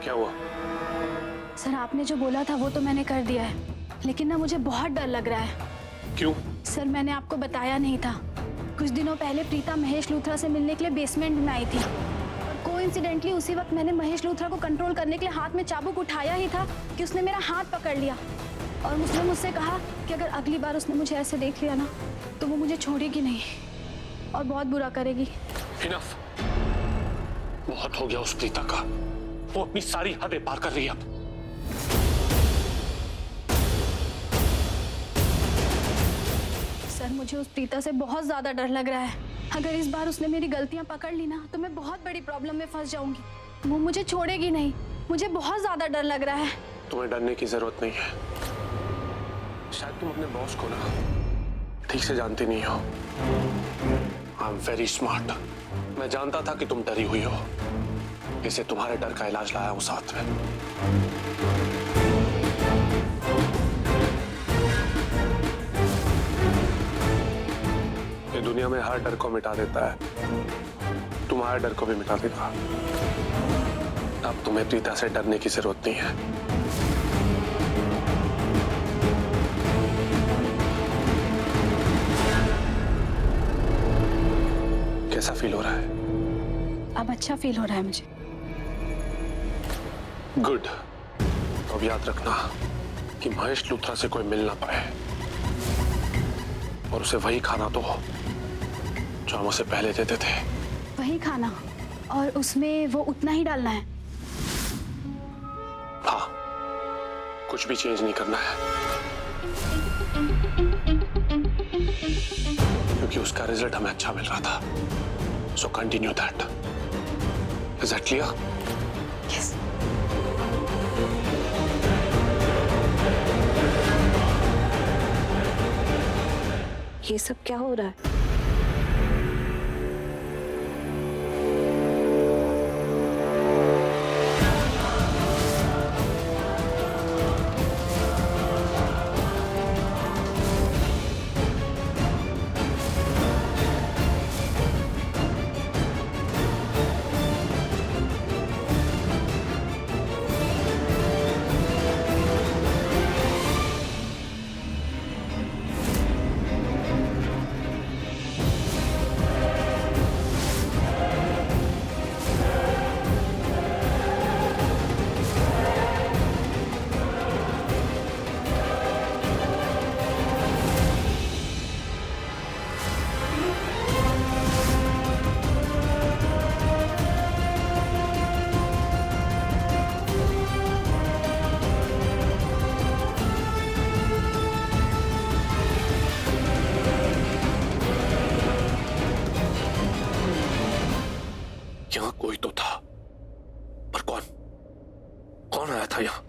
क्या हुआ? सर आपने जो बोला था वो तो मैंने कर दिया है, लेकिन ना मुझे बहुत डर लग रहा है। क्यों? सर मैंने आपको बताया नहीं था, कुछ दिनों पहले प्रीता महेश लूथरा से मिलने के लिए बेसमेंट में आई थी। कोइंसिडेंटली उसी वक्त मैंने महेश लूथरा को कंट्रोल करने के लिए हाथ में चाबुक उठाया ही था कि उसने मेरा हाथ पकड़ लिया और उसने मुझसे कहा कि अगर अगली बार उसने मुझे ऐसे देख लिया ना तो वो मुझे छोड़ेगी नहीं और बहुत बुरा करेगी। इनफ, बहुत हो गया उस प्रीता का। वो अपनी सारी हदें पार कर रही है अब। सर मुझे उस प्रीता से बहुत ज्यादा डर लग रहा है। अगर इस बार उसने मेरी गलतियां पकड़ ली ना तो मैं बहुत बड़ी प्रॉब्लम में फंस जाऊंगी। वो मुझे छोड़ेगी नहीं। मुझे बहुत ज्यादा डर लग रहा है। तुम्हें डरने की जरूरत नहीं है। शायद तुम अपने बॉस को ना ठीक से जानती नहीं हो। I am very smart. मैं जानता था कि तुम डरी हुई हो, इसे तुम्हारे डर का इलाज लाया हूं साथ में। ये दुनिया में हर डर को मिटा देता है, तुम्हारे डर को भी मिटा देगा। अब तुम्हें प्रीता से डरने की जरूरत नहीं है। कैसा फील हो रहा है? अब अच्छा फील हो रहा है मुझे। गुड। तो अब याद रखना कि महेश लूथरा से कोई मिल ना पाए और उसे वही खाना तो हो जो हम उसे पहले देते थे। वही खाना और उसमें वो उतना ही डालना है। हाँ, कुछ भी चेंज नहीं करना है क्योंकि उसका रिजल्ट हमें अच्छा मिल रहा था। So continue that. Is that clear? Yes. ये सब क्या हो रहा है? यहाँ कोई तो था, पर कौन? कौन आया था यहाँ?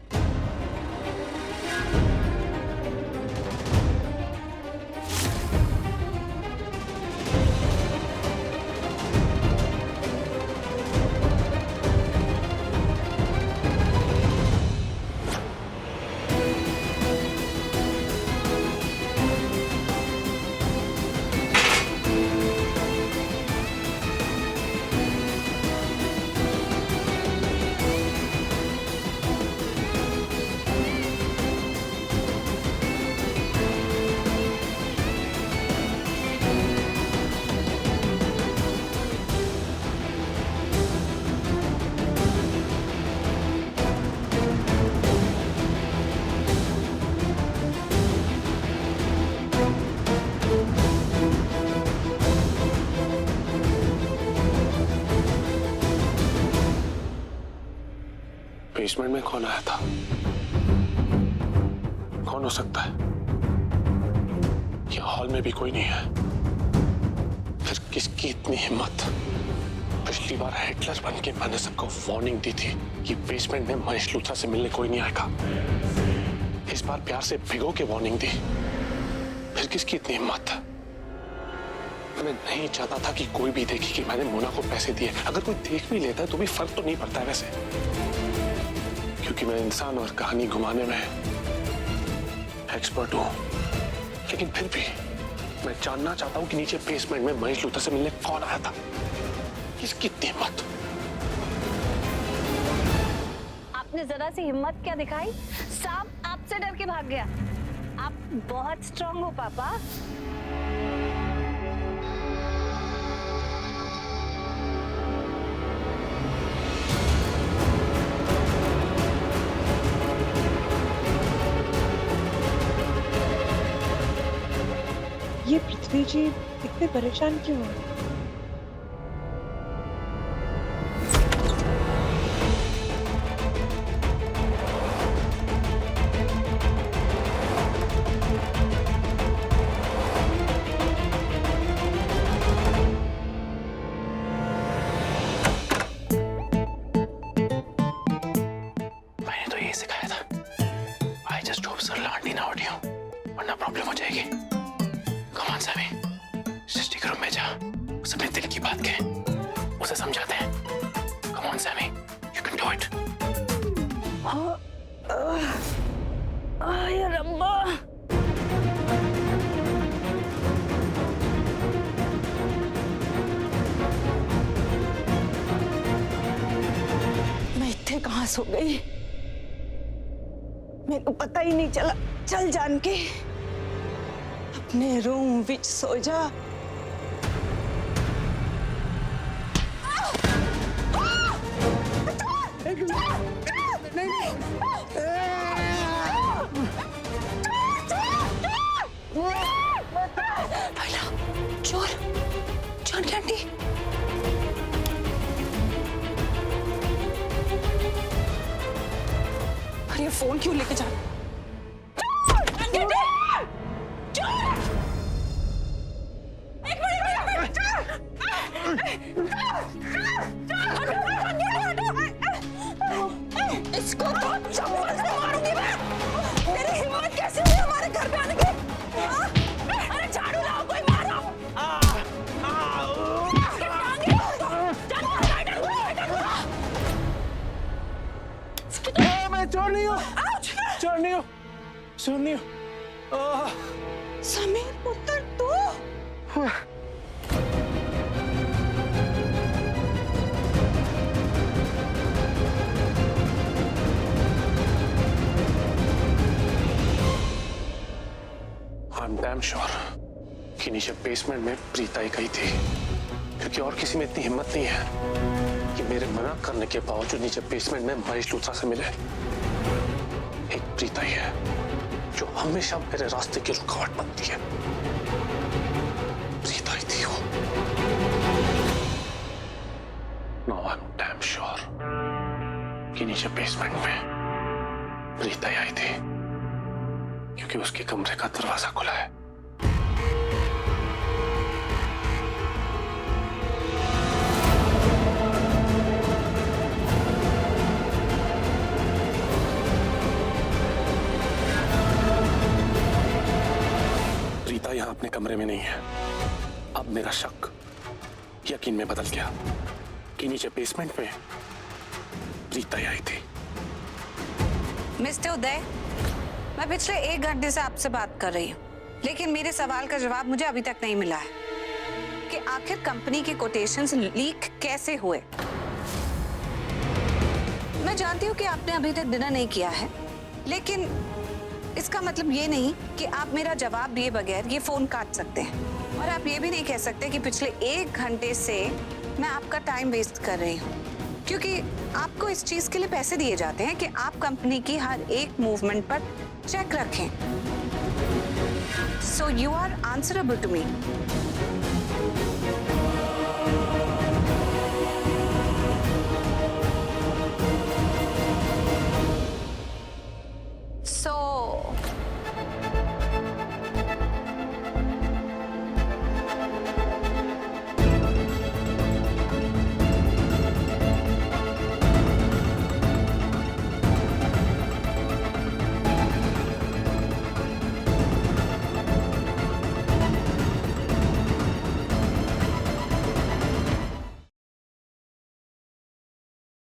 बेसमेंट में कौन आया था? कौन हो सकता है? यहाँ हॉल में भी कोई नहीं है। फिर किसकी इतनी हिम्मत? पिछली बार हिटलर बन के मैंने सबको वार्निंग दी थी कि बेसमेंट में महेश लूथरा से मिलने कोई नहीं आएगा। इस बार प्यार से भिगो के वार्निंग दी। फिर किसकी इतनी हिम्मत? मैं नहीं चाहता था कि कोई भी देखे कि मैंने मोना को पैसे दिए। अगर कोई देख भी लेता है तो भी फर्क तो नहीं पड़ता है वैसे, क्योंकि मैं इंसान और कहानी घुमाने में एक्सपर्ट हूं। लेकिन फिर भी मैं जानना चाहता हूं कि नीचे बेसमेंट में महेश लूथरा से मिलने कौन आया था। किसकी इतनी हिम्मत? आपने जरा सी हिम्मत क्या दिखाई, सांप आपसे डर के भाग गया। आप बहुत स्ट्रांग हो पापा। ये पृथ्वी जी इतने परेशान क्यों हैं? मैंने तो यही सिखाया था। आई जस्ट होप सर लांडी ना ऑडियो, वरना प्रॉब्लम हो जाएगी। कम ऑन सैमी, सृष्टि के रूम में जा, उसे अपने दिल की बात कह, उसे समझाते हैं। Come on Sammy, you can do it. यार अम्मा, मैं इतने कहाँ सो गई, मेरे को पता ही नहीं चला। चल जान के अपने रूम विच सो जा। चोर, चोर कैंडी। अरे फोन क्यों लेके जा? इसको तो चप्पल से मारूंगी मैं। मेरी हिम्मत कैसे हुई हमारे घर पे आने की? हाँ? अरे झाड़ू लाओ, कोई मारो। मैं चोर नहीं हूँ, चोर नहीं हूँ, चोर नहीं हूँ। समीर पुत्र तू? I'm damn sure कि नीचे बेसमेंट में प्रीता ही गई थी, क्योंकि और किसी में इतनी हिम्मत नहीं है कि मेरे मना करने के बावजूद नीचे बेसमेंट में महेश लूथरा से मिले। एक प्रीता ही है जो हमेशा मेरे रास्ते की रुकावट बनती है। प्रीता ही थी वो। Now I'm damn sure कि नीचे बेसमेंट में प्रीता ही आई थी, क्योंकि उसके कमरे का दरवाजा खुला है। प्रीता यहां अपने कमरे में नहीं है। अब मेरा शक यकीन में बदल गया कि नीचे बेसमेंट में प्रीता ही आई थी। मिस्टर उदय, मैं पिछले 1 घंटे से आपसे बात कर रही हूँ, लेकिन मेरे सवाल का जवाब मुझे अभी तक नहीं मिला है कि आखिर कंपनी के कोटेशंस लीक कैसे हुए। मैं जानती हूँ कि आपने अभी तक डिनर नहीं किया है, लेकिन इसका मतलब ये नहीं कि आप मेरा जवाब दिए बगैर ये फोन काट सकते हैं। और आप ये भी नहीं कह सकते कि पिछले 1 घंटे से मैं आपका टाइम वेस्ट कर रही हूँ, क्योंकि आपको इस चीज के लिए पैसे दिए जाते हैं कि आप कंपनी की हर एक मूवमेंट पर चेक रखें। So you are answerable to me.